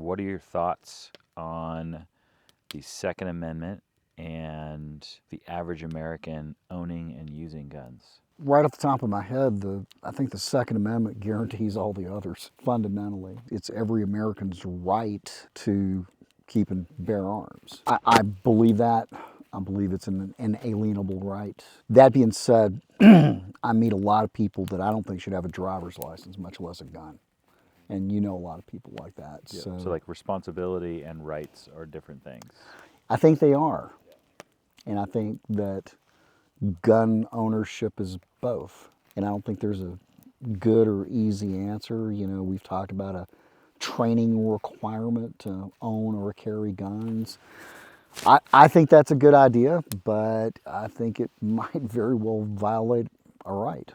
what are your thoughts on the Second Amendment and the average American owning and using guns? Right off the top of my head, I think the Second Amendment guarantees all the others. Fundamentally, it's every American's right to keep and bear arms. I believe that. I believe it's an inalienable right. That being said, I meet a lot of people that I don't think should have a driver's license, much less a gun. And you know a lot of people like that. Yeah. So like responsibility and rights are different things. I think they are. And I think that gun ownership is both. And I don't think there's a good or easy answer. You know, we've talked about a training requirement to own or carry guns. I think that's a good idea, but I think it might very well violate a right.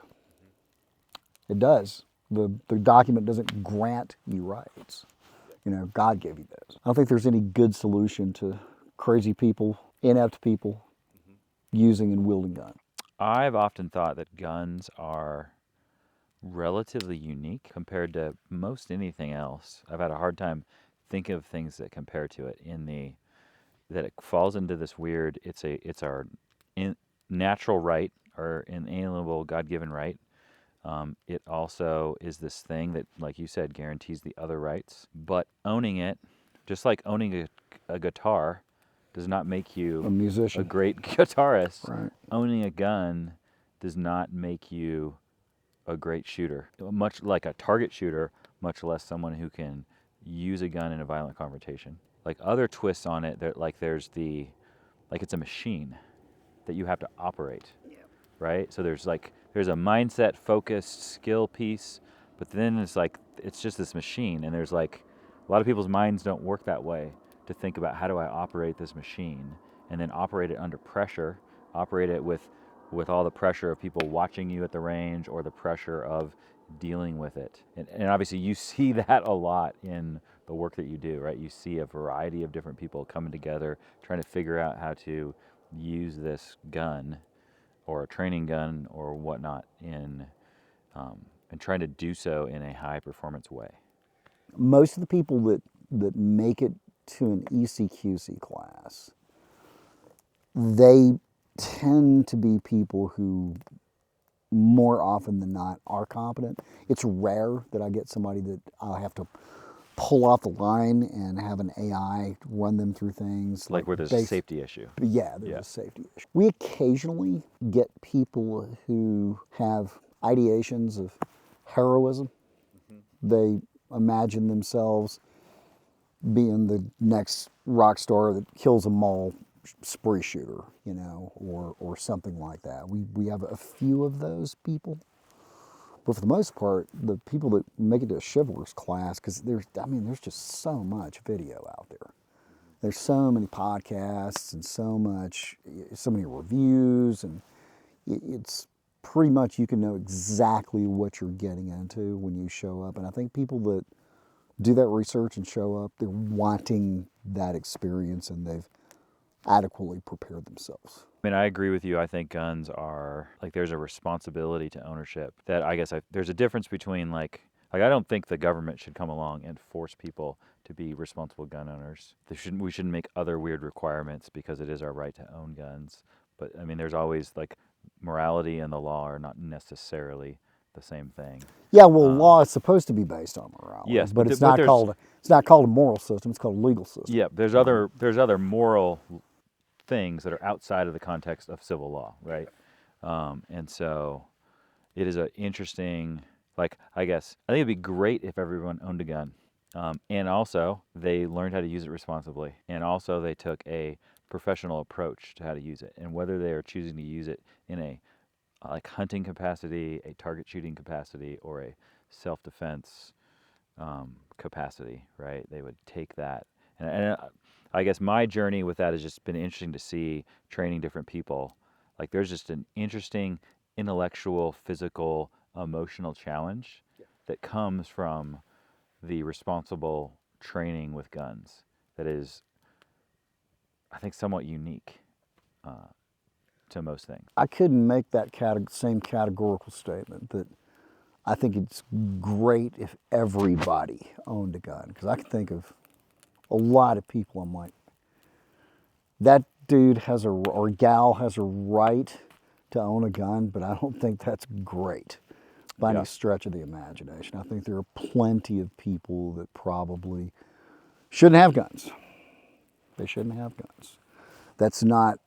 It does. The document doesn't grant you rights. You know, God gave you those. I don't think there's any good solution to crazy people, inept people using and wielding guns. I've often thought that guns are relatively unique compared to most anything else. I've had a hard time thinking of things that compare to it that it falls into this weird, it's our natural right, our inalienable God-given right. It also is this thing that, like you said, guarantees the other rights. But owning it, just like owning a guitar, does not make you A musician. a great guitarist. Right. Owning a gun does not make you a great shooter. Much like a target shooter, much less someone who can use a gun in a violent confrontation. Like other twists on it, like it's a machine that you have to operate, right? So there's a mindset, focused skill piece, but then it's just this machine, and there's like a lot of people's minds don't work that way to think about how do I operate this machine, and then operate it under pressure, operate it with all the pressure of people watching you at the range or the pressure of dealing with it. And obviously you see that a lot in the work that you do, right? You see a variety of different people coming together, trying to figure out how to use this gun or a training gun or whatnot and trying to do so in a high performance way. Most of the people that make it to an ECQC class, they tend to be people who more often than not are competent. It's rare that I get somebody that I'll have to pull off the line and have an AI run them through things. Like where there's a safety issue. Yeah, there's a safety issue. We occasionally get people who have ideations of heroism. They imagine themselves being the next rock star that kills a mall spree shooter, you know, or something like that. We have a few of those people. But for the most part, the people that make it to a chivalrous class, because there's just so much video out there. There's so many podcasts and so many reviews, and it's pretty much you can know exactly what you're getting into when you show up. And I think people that do that research and show up, they're wanting that experience and they've adequately prepared themselves. I mean, I agree with you. I think guns are, like, there's a responsibility to ownership that I guess there's a difference between, like, I don't think the government should come along and force people to be responsible gun owners. We shouldn't make other weird requirements because it is our right to own guns. But, I mean, there's always, like, morality and the law are not necessarily the same thing. Yeah, well, law is supposed to be based on morality. Yes, but it's not called a moral system. It's called a legal system. Yeah, there's other moral things that are outside of the context of civil law, right? And so it is an interesting, like, I think it'd be great if everyone owned a gun. And also they learned how to use it responsibly. And also they took a professional approach to how to use it. And whether they are choosing to use it in a like hunting capacity, a target shooting capacity, or a self-defense capacity, right? They would take that. And I guess my journey with that has just been interesting to see training different people. Like there's just an interesting intellectual, physical, emotional challenge that comes from the responsible training with guns that is, I think, somewhat unique to most things. I couldn't make that same categorical statement that I think it's great if everybody owned a gun, because I can think of a lot of people, I'm like, that dude has a, or gal has a right to own a gun, but I don't think that's great by any Yeah. stretch of the imagination. I think there are plenty of people that probably shouldn't have guns. They shouldn't have guns. That's not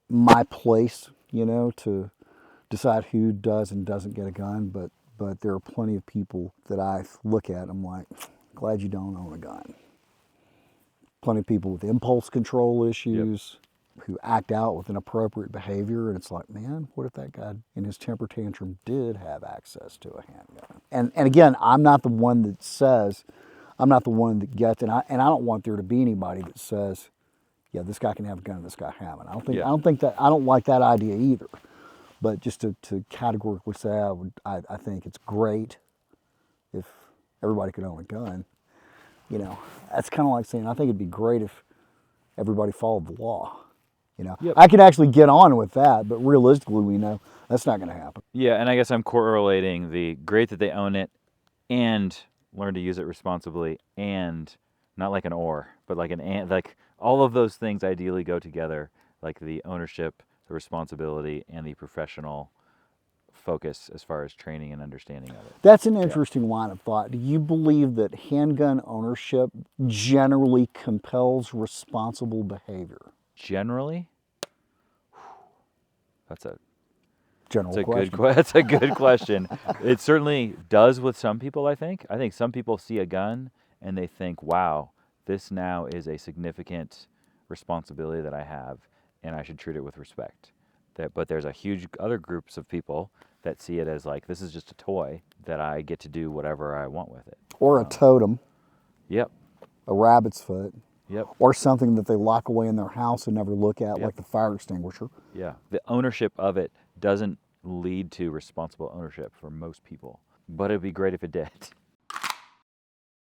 my place, you know, to decide who does and doesn't get a gun, but there are plenty of people that I look at, I'm like, glad you don't own a gun. Plenty of people with impulse control Yep. issues who act out with inappropriate behavior, and it's like, man, what if that guy in his temper tantrum did have access to a handgun? And again, I'm not the one that says, I'm not the one that gets, and I don't want there to be anybody that says, yeah, this guy can have a gun and this guy haven't. Yeah. I don't like that idea either. But just to categorically say, I think it's great if everybody could own a gun. You know, that's kind of like saying, I think it'd be great if everybody followed the law. You know, Yep. I could actually get on with that, but realistically, we know that's not going to happen. Yeah, and I guess I'm correlating the great that they own it and learn to use it responsibly, and not like an or, but like an and, like all of those things ideally go together, like the ownership, the responsibility, and the professional focus as far as training and understanding of it. That's an Yeah. interesting line of thought. Do you believe that handgun ownership generally compels responsible behavior? Generally, that's a General that's a good question. that's a good question. It certainly does with some people, I think. I think some people see a gun and they think, "Wow, this now is a significant responsibility that I have and I should treat it with respect." But there's a huge other groups of people that see it as like this is just a toy that I get to do whatever I want with it. Or a totem, Yep. a rabbit's foot, Yep. or something that they lock away in their house and never look at, Yep. like the fire extinguisher. Yeah. The ownership of it doesn't lead to responsible ownership for most people, but it'd be great if it did.